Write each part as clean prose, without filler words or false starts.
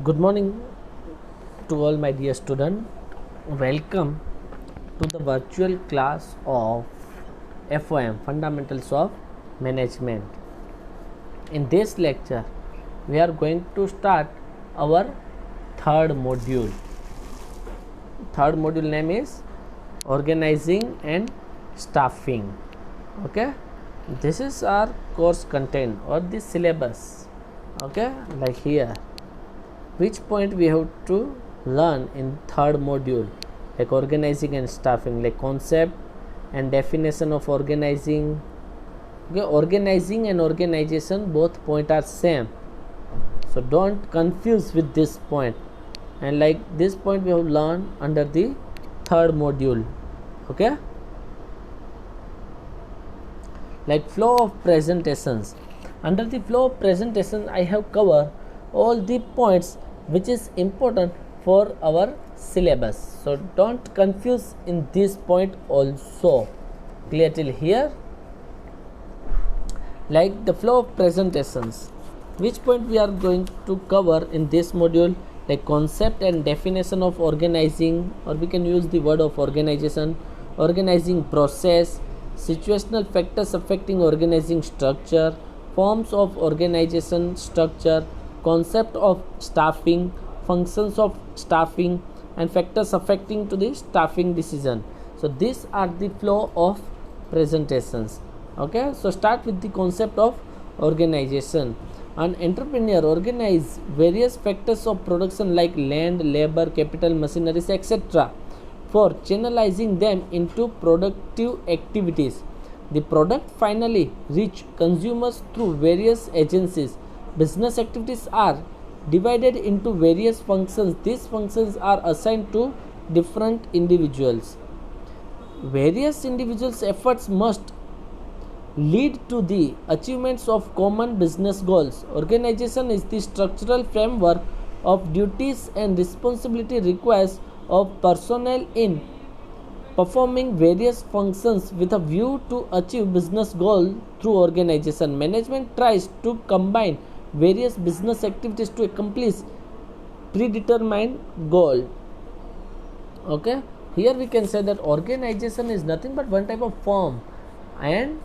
Good morning to all my dear students. Welcome to the virtual class of FOM Fundamentals of Management. In this lecture, we are going to start our third module. Third module name is Organizing and Staffing. Okay, this is our course content or the syllabus. Okay, like here. Which point we have to learn in third module, like organizing and staffing, like concept and definition of organizing. Okay, organizing and organization, both point are same, so don't confuse with this point. And like this point we have learned under the third module. Okay, like flow of presentations. Under the flow of presentation, I have covered all the points which is important for our syllabus, so don't confuse in this point also. Clear till here? Like the flow of presentations, which point we are going to cover in this module, like concept and definition of organizing, or we can use the word of organization, organizing process, situational factors affecting organizing structure, forms of organization structure, concept of staffing, functions of staffing, and factors affecting to the staffing decision. So these are the flow of presentations. Okay, so start with the concept of organization. An entrepreneur organize various factors of production like land, labor, capital, machineries, etc. for channelizing them into productive activities. The product finally reach consumers through various agencies. Business activities are divided into various functions. These functions are assigned to different individuals. Various individuals' efforts must lead to the achievements of common business goals. Organization is the structural framework of duties and responsibility requires of personnel in performing various functions with a view to achieve business goal through organization. Management tries to combine various business activities to accomplish predetermined goal. Okay, here we can say that organization is nothing but one type of firm, and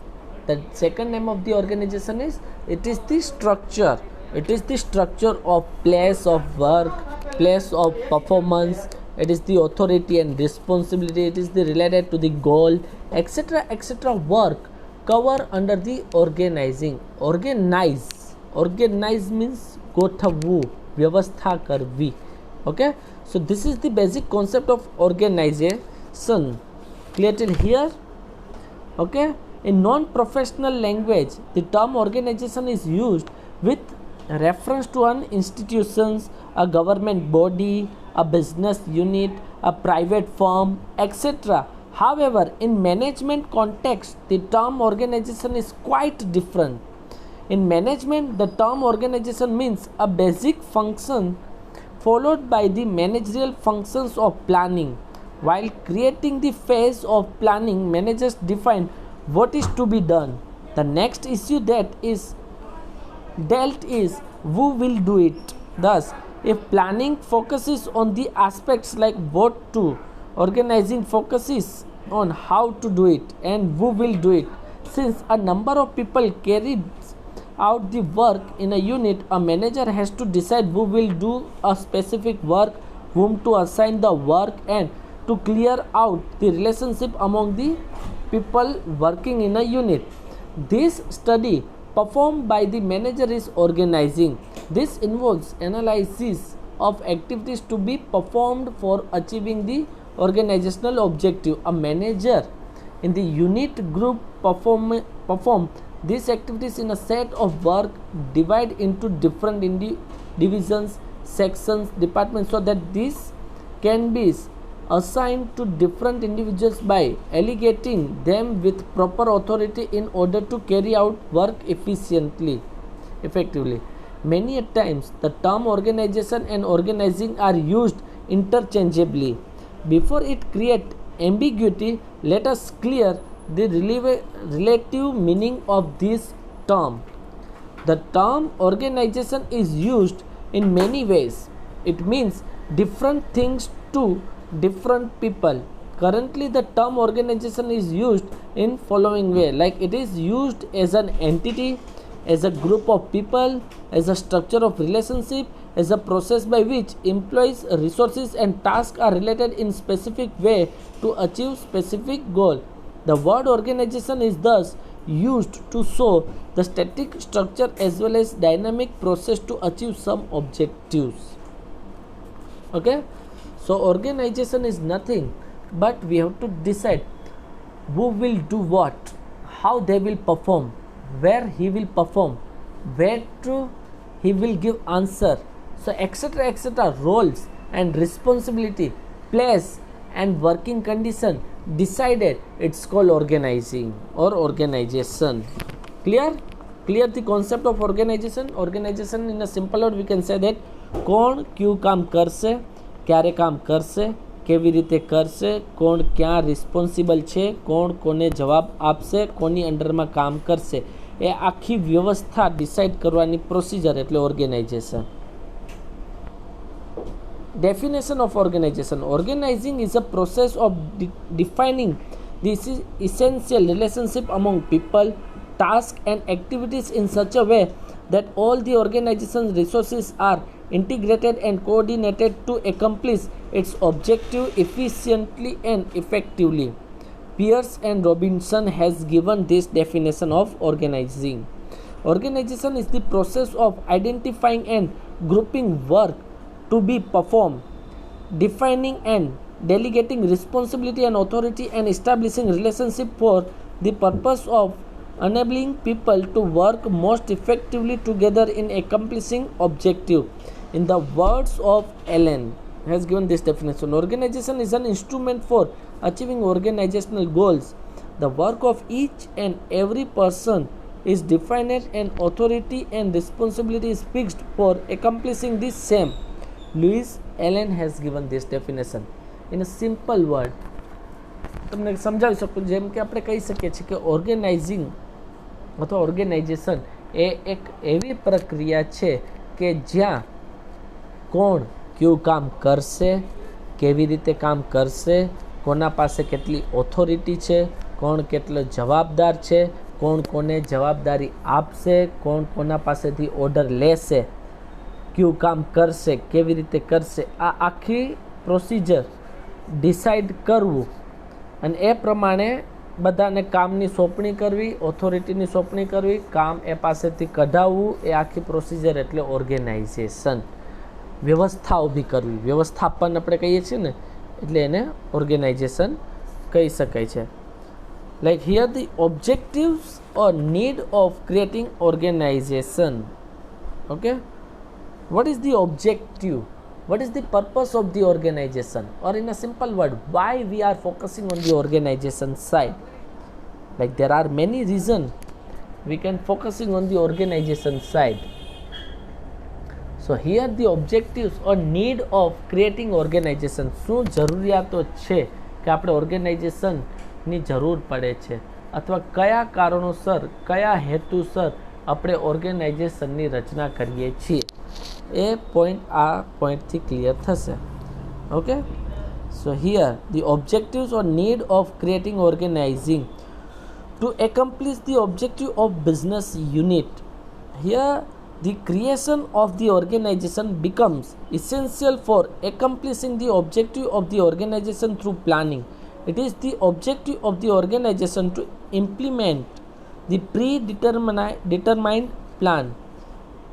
the second name of the organization is, it is the structure. It is the structure of place of work, place of performance. It is the authority and responsibility. It is the related to the goal, etc., etc. work cover under the organizing. Organize means gothavu, vyavastha karvi. Okay, so this is the basic concept of organization. Clear till here? Okay, in non-professional language, the term organization is used with reference to an institution, a government body, a business unit, a private firm, etc. However, in management context, the term organization is quite different. In management, the term organization means a basic function followed by the managerial functions of planning. While creating the phase of planning, managers define what is to be done. The next issue that is dealt is who will do it. Thus, if planning focuses on the aspects like what to, organizing focuses on how to do it and who will do it. Since a number of people carried out the work in a unit, a manager has to decide who will do a specific work, whom to assign the work, and to clear out the relationship among the people working in a unit. This study performed by the manager is organizing. This involves analysis of activities to be performed for achieving the organizational objective. A manager in the unit group perform these activities in a set of work, divide into different divisions, sections, departments, so that these can be assigned to different individuals by allocating them with proper authority in order to carry out work effectively. Many a times the term organization and organizing are used interchangeably. Before it creates ambiguity, let us clear the relative meaning of this term. The term organization is used in many ways. It means different things to different people. Currently the term organization is used in following way, like it is used as an entity, as a group of people, as a structure of relationship, as a process by which employees, resources and tasks are related in specific way to achieve specific goal. The word organization is thus used to show the static structure as well as dynamic process to achieve some objectives. Okay, so organization is nothing but we have to decide who will do what, how they will perform, where he will perform, where to he will give answer, so etc, roles and responsibility, place and working condition decided, it's called organizing or organization. Clear the concept of organization in a simple word we can say that કોણ ક્યું કામ કરશે, ક્યારે કામ કરશે, કેવી રીતે કરશે, કોણ ક્યાં રિસ્પોન્સિબલ છે, કોણ કોને જવાબ આપશે, કોની અંડરમાં કામ કરશે, એ આખી વ્યવસ્થા ડિસાઇડ કરવાની પ્રોસિજર એટલે organisation. Definition of organization. Organizing is a process of defining the essential relationship among people, tasks and activities in such a way that all the organization's resources are integrated and coordinated to accomplish its objective efficiently and effectively. Pierce and Robinson has given this definition of organizing. Organization is the process of identifying and grouping work to be performed, defining and delegating responsibility and authority, and establishing relationship for the purpose of enabling people to work most effectively together in accomplishing objective. In the words of Allen has given this definition, organization is an instrument for achieving organizational goals. The work of each and every person is defined and authority and responsibility is fixed for accomplishing this same. Louis Allen has given this definition in a simple word. તમને સમજાવી શકું, જેમ કે આપણે કહી શકીએ છીએ કે ઓર્ગેનાઇઝિંગ અથવા ઓર્ગેનાઇઝેશન એ એક એવી પ્રક્રિયા છે કે જ્યાં કોણ કયું કામ કરશે, કેવી રીતે કામ કરશે, કોના પાસે કેટલી ઓથોરિટી છે, કોણ કેટલો જવાબદાર છે, કોણ કોને જવાબદારી આપશે, કોણ કોના પાસેથી ઓર્ડર લેશે, કયું કામ કરશે, કેવી રીતે કરશે, આ આખી પ્રોસિજર ડિસાઇડ કરવું અને એ પ્રમાણે બધાને કામની સોંપણી કરવી, ઓથોરિટીની સોંપણી કરવી, કામ એ પાસેથી કઢાવવું, એ આખી પ્રોસિજર એટલે ઓર્ગેનાઇઝેશન. વ્યવસ્થા ઊભી કરવી, વ્યવસ્થાપન આપણે કહીએ છીએ ને, એટલે એને ઓર્ગેનાઇઝેશન કહી શકાય છે. Like here the objectives or need of creating organisation. Okay, what is the objective, what is the purpose of the organization, or in a simple word, why we are focusing on the organization side. Like there are many reasons we can focusing on the organization side. So here the objectives or need of creating organization, શું જરૂરિયાતો છે કે આપણે ઓર્ગેનાઇઝેશનની જરૂર પડે છે, અથવા કયા કારણોસર કયા હેતુસર આપણે ઓર્ગેનાઇઝેશનની રચના કરીએ છીએ, એ પોઈન્ટ આ પોઈન્ટથી ક્લિયર થશે. Okay, so here the objectives or need of creating organising to accomplish the objective of business unit. Here the creation of the organization becomes essential for accomplishing the objective of the organization through planning. It is the objective of the organization to implement the predetermined plan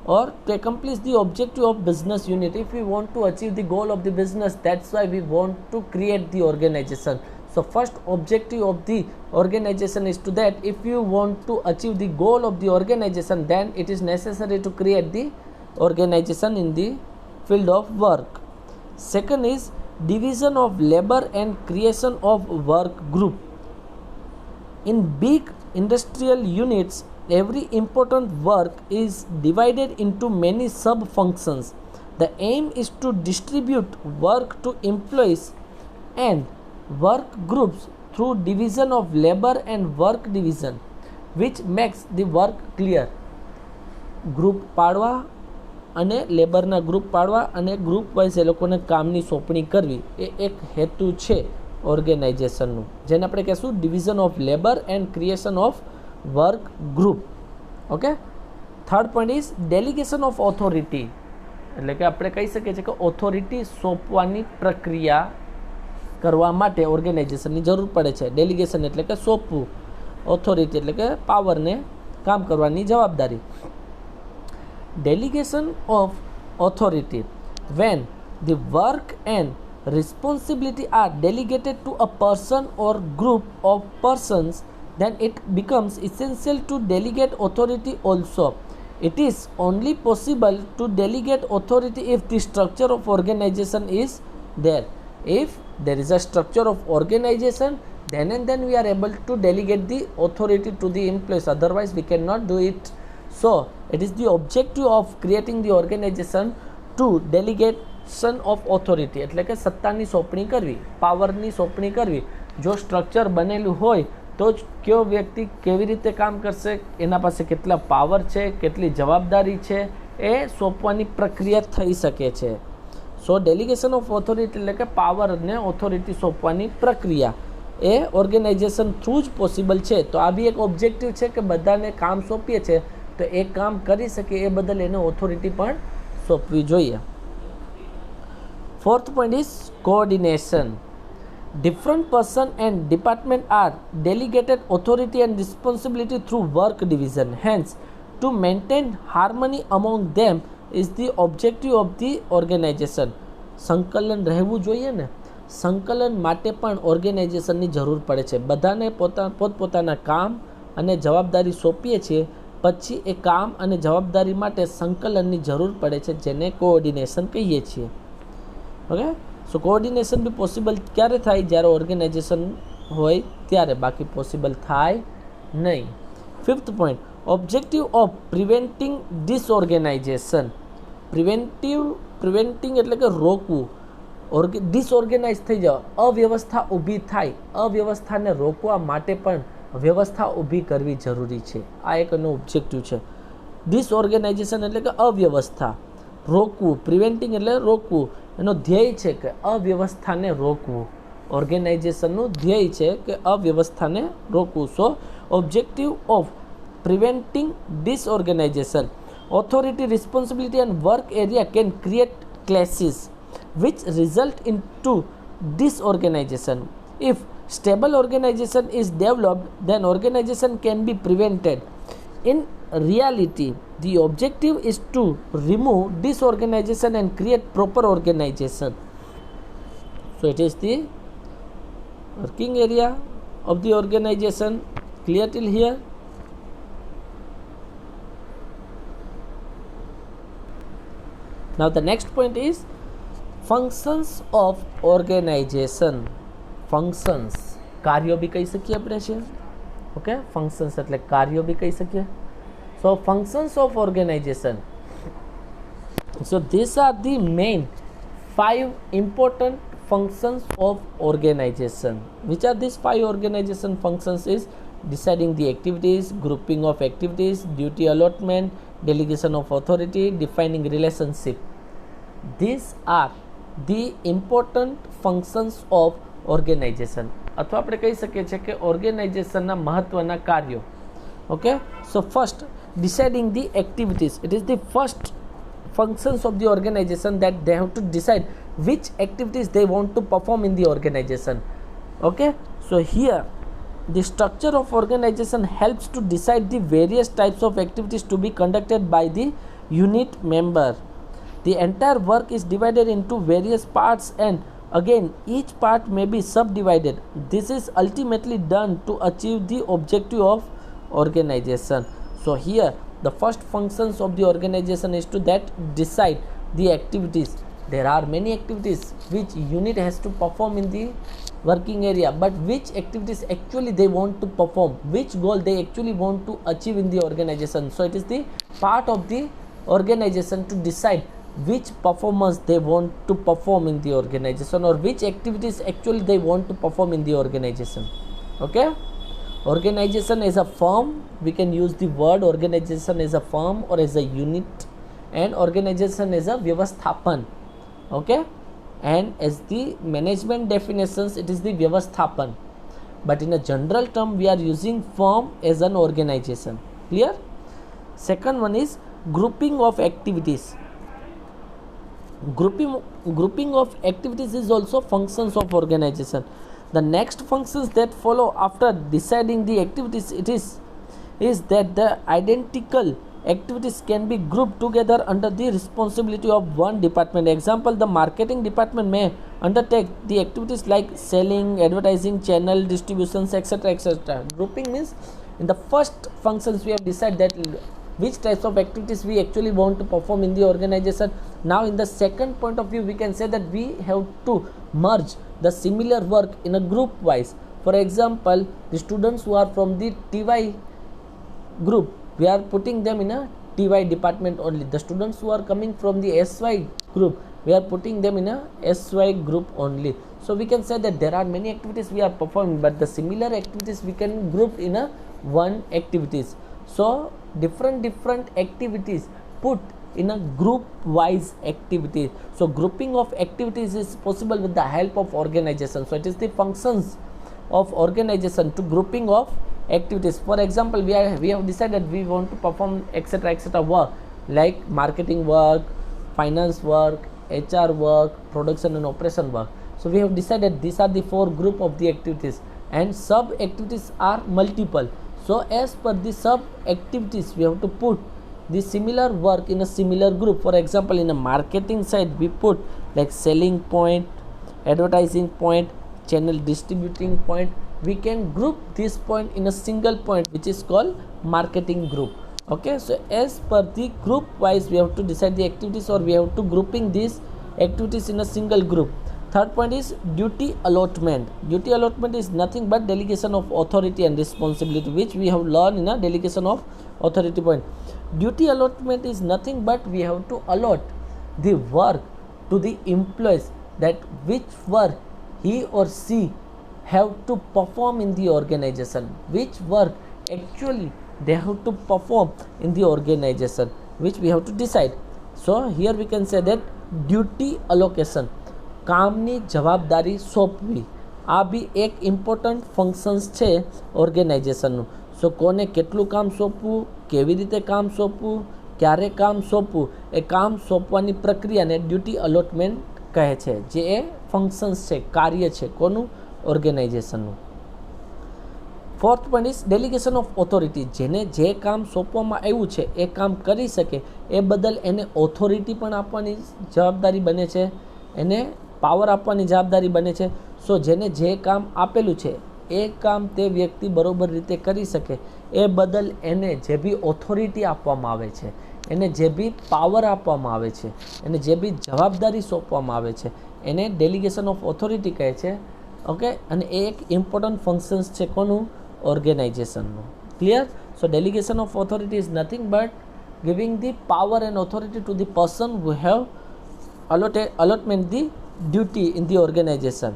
or to accomplish the objective of business unit. If we want to achieve the goal of the business, that's why we want to create the organization. So first objective of the organization is to that if you want to achieve the goal of the organization, then it is necessary to create the organization in the field of work. Second is division of labor and creation of work group. In big industrial units, every important work is divided into many sub functions. The aim is to distribute work to employees and work groups through division of labor and work division, which makes the work clear. Group પાડવા અને લેબરના group પાડવા અને group wise એ લોકોને કામની સોંપણી કરવી એ એક હેતુ છે ઓર્ગેનાઇઝેશનનું, જેને આપણે કહીશું division of labour and creation of work group. Okay. Third point is delegation of authority, એટલે કે આપણે કહી શકીએ છીએ કે ઓથોરિટી સોંપવાની પ્રક્રિયા કરવા માટે ઓર્ગેનાઇઝેશનની જરૂર પડે છે. ડેલિગેશન એટલે કે સોંપવું, ઓથોરિટી એટલે કે પાવરને કામ કરવાની જવાબદારી. Delegation of authority: when the work and responsibility are delegated to a person or group of persons, then it becomes essential to delegate authority also. It is only possible to delegate authority if the structure of organization is there. If there is a structure of organization, then and then we are able to delegate the authority to the employees, otherwise we cannot do it. So it is the objective of creating the organization to delegation of authority, એટલે કે સત્તાની સોંપણી કરવી, પાવરની સોંપણી કરવી. જો structure બનેલું હોય તો જ કયો વ્યક્તિ કેવી રીતે કામ કરશે, એના પાસે કેટલા પાવર છે, કેટલી જવાબદારી છે, એ સોંપવાની પ્રક્રિયા થઈ શકે છે. સો ડેલિગેશન ઓફ ઓથોરિટી એટલે કે પાવરને ઓથોરિટી સોંપવાની પ્રક્રિયા એ ઓર્ગેનાઇઝેશન થ્રુ જ પોસિબલ છે. તો આ બી એક ઓબ્જેક્ટિવ છે કે બધાને કામ સોંપીએ છીએ તો એ કામ કરી શકે એ બદલ એને ઓથોરિટી પણ સોંપવી જોઈએ. Fourth point is coordination. Different person and department are delegated authority and responsibility through work division. Hence to maintain harmony among them is the objective of the organization. સંકલન રહેવું જોઈએ ને, સંકલન માટે પણ ઓર્ગેનાઇઝેશનની જરૂર પડે છે. બધાને પોતપોતાના કામ અને જવાબદારી સોંપીએ છીએ, પછી એ કામ અને જવાબદારી માટે સંકલનની જરૂર પડે છે, જેને કોઓર્ડિનેશન કહીએ છીએ. ઓકે. સો કોઓર્ડિનેશન બી પોસિબલ ક્યારે થાય? જ્યારે ઓર્ગેનાઇઝેશન હોય ત્યારે, બાકી પોસિબલ થાય નહીં. Fifth point, objective of preventing disorganization. Preventing એટલે કે રોકવું, ડિસઓર્ગેનાઇઝ થઈ જવા, અવ્યવસ્થા ઊભી થાય, અવ્યવસ્થાને રોકવા માટે પણ વ્યવસ્થા ઊભી કરવી જરૂરી છે. આ એક એનો ઓબ્જેક્ટિવ છે. ડિસઓર્ગેનાઇઝેશન એટલે કે અવ્યવસ્થા, રોકવું. પ્રિવેન્ટિંગ એટલે રોકવું, એનો ધ્યેય છે કે અવ્યવસ્થાને રોકવું. ઓર્ગેનાઇઝેશનનું ધ્યેય છે કે અવ્યવસ્થાને રોકવું. So objective of preventing disorganization. Authority, responsibility and work area can create clashes which result into disorganization. If stable organization is developed, then organization can be prevented. In reality, the objective is to remove disorganization and create proper organization. So it is the working area of the organization. Clear till here? Now the next point is functions of organisation. Functions, કાર્યો બી કહી શકીએ આપણે છે. Okay. Functions એટલે કાર્યો બી કહી શકીએ. So functions of organization. So this are the main 5 important functions of organization. Which are these 5 organization functions? Is deciding the activities, grouping of activities, duty allotment, delegation of authority, defining relationship. These are the important functions of organization. અથવા આપણે કહી શકીએ છીએ કે ઓર્ગેનાઇઝેશનના મહત્વના કાર્યો. Okay. So first, deciding the activities. It is the first functions of the organization that they have to decide which activities they want to perform in the organization. Okay. So here the structure of organization helps to decide the various types of activities to be conducted by the unit member. The entire work is divided into various parts and again each part may be subdivided. This is ultimately done to achieve the objective of organization. So here the first functions of the organization is to that decide the activities. There are many activities which unit has to perform in the working area, but which activities actually they want to perform, which goal they actually want to achieve in the organization. So it is the part of the organization to decide which performance they want to perform in the organization or which activities actually they want to perform in the organization. Okay. Organization as a firm, we can use the word organization as a firm or as a unit and organization as a vyavasthapan. Okay, and as the management definitions, it is the vyavasthapan, but in a general term we are using firm as an organization. Clear? Second one is grouping of activities. Grouping of activities is also functions of organization. The next functions that follow after deciding the activities, it is that the identical activities can be grouped together under the responsibility of one department. Example, the marketing department may undertake the activities like selling, advertising, channel distributions, etc., etc. Grouping means in the first functions we have decided that which types of activities we actually want to perform in the organization. Now in the second point of view, we can say that we have to merge the similar work in a group wise. For example, the students who are from the TY group, we are putting them in a TY department only. The students who are coming from the SY group, we are putting them in a SY group only. So we can say that there are many activities we are performing, but the similar activities we can group in a one activities. So different activities put in a group wise activity. So grouping of activities is possible with the help of organization. So it is the functions of organization to grouping of activities. For example, we have decided we want to perform etc., etc. work like marketing work, finance work, HR work, production and operation work. So we have decided these are the four group of the activities, and sub activities are multiple. So as per the sub activities, we have to put the similar work in a similar group. For example, in a marketing side, we put like selling point, advertising point, channel distributing point. We can group this point in a single point, which is called marketing group. Okay, so as per the group wise, we have to decide the activities, or we have to grouping these activities in a single group. Third point is duty allotment. Duty allotment is nothing but delegation of authority and responsibility, which we have learned in a delegation of authority point. Duty allotment is nothing but we have to allot the work to the employees, that which work he or she have to perform in the organization, which work actually they have to perform in the organization, which we have to decide. So here we can say that duty allocation, કામની જવાબદારી સોંપવી, આ બી એક important functions છે ઓર્ગેનાઇઝેશનનું. સો કોને કેટલું કામ સોંપવું, કેવી રીતે કામ સોંપવું, ક્યારે કામ સોંપવું, એ કામ સોંપવાની પ્રક્રિયાને ડ્યુટી અલોટમેન્ટ કહે છે, જે એ ફંક્શન્સ છે, કાર્ય છે કોનું, ઓર્ગેનાઇઝેશનનું. Fourth point is delegation of authority. જેને જે કામ સોંપવામાં આવ્યું છે એ કામ કરી શકે, એ બદલ એને ઓથોરિટી પણ આપવાની જવાબદારી બને છે, એને પાવર આપવાની જવાબદારી બને છે. સો જેને જે કામ આપેલું છે એ કામ તે વ્યક્તિ બરોબર રીતે કરી શકે, એ બદલ એને જે બી ઓથોરિટી આપવામાં આવે છે, એને જે બી પાવર આપવામાં આવે છે, એને જે બી જવાબદારી સોંપવામાં આવે છે, એને ડેલિગેશન ઓફ ઓથોરિટી કહે છે. ઓકે, અને એ એક ઇમ્પોર્ટન્ટ ફંક્શન્સ છે કોનું, ઓર્ગેનાઇઝેશનનું. Clear? So delegation of authority is nothing but giving the power and authority to the person who have allotment the duty in the organization.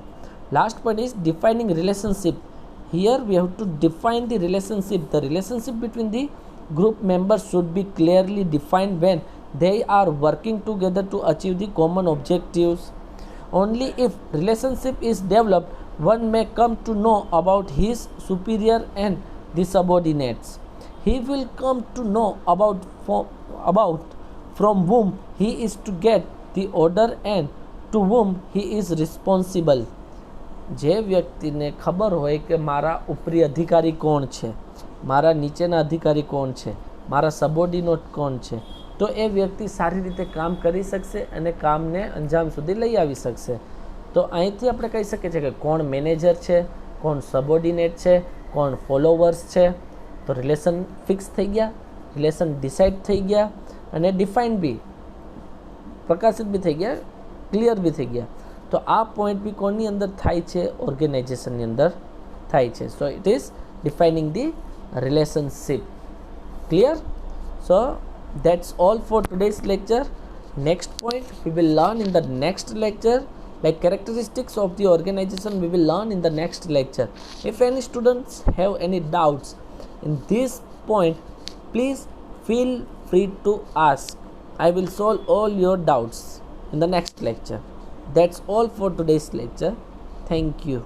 Last point is defining relationship. Here we have to define the relationship. The relationship between the group members should be clearly defined when they are working together to achieve the common objectives. Only if relationship is developed, one may come to know about his superior and the subordinates. He will come to know about from whom he is to get the order and to whom he is responsible. જે વ્યક્તિને ખબર હોય કે મારા ઉપરી અધિકારી કોણ છે, મારા નીચેના અધિકારી કોણ છે, મારા સબોર્ડિનેટ કોણ છે, તો એ વ્યક્તિ સારી રીતે કામ કરી શકશે અને કામને અંજામ સુધી લઈ આવી શકશે. તો અહીંથી આપણે કહી શકીએ છીએ કે કોણ મેનેજર છે, કોણ સબોર્ડિનેટ છે, કોણ ફોલોવર્સ છે. તો રિલેશન ફિક્સ થઈ ગયા, રિલેશન ડિસાઇડ થઈ ગયા, અને ડિફાઇન બી, પ્રકાશિત બી થઈ ગયા, ક્લિયર બી થઈ ગયા. તો આ પોઈન્ટ બી કોની અંદર થાય છે, ઓર્ગેનાઇઝેશનની અંદર થાય છે. So it is defining the relationship. Clear? So that's all for today's lecture. Next point we will learn in the next lecture, like characteristics of the organization we will learn in the next lecture. If any students have any doubts in this point, please feel free to ask. I will solve all your doubts in the next lecture. That's all for today's lecture. Thank you.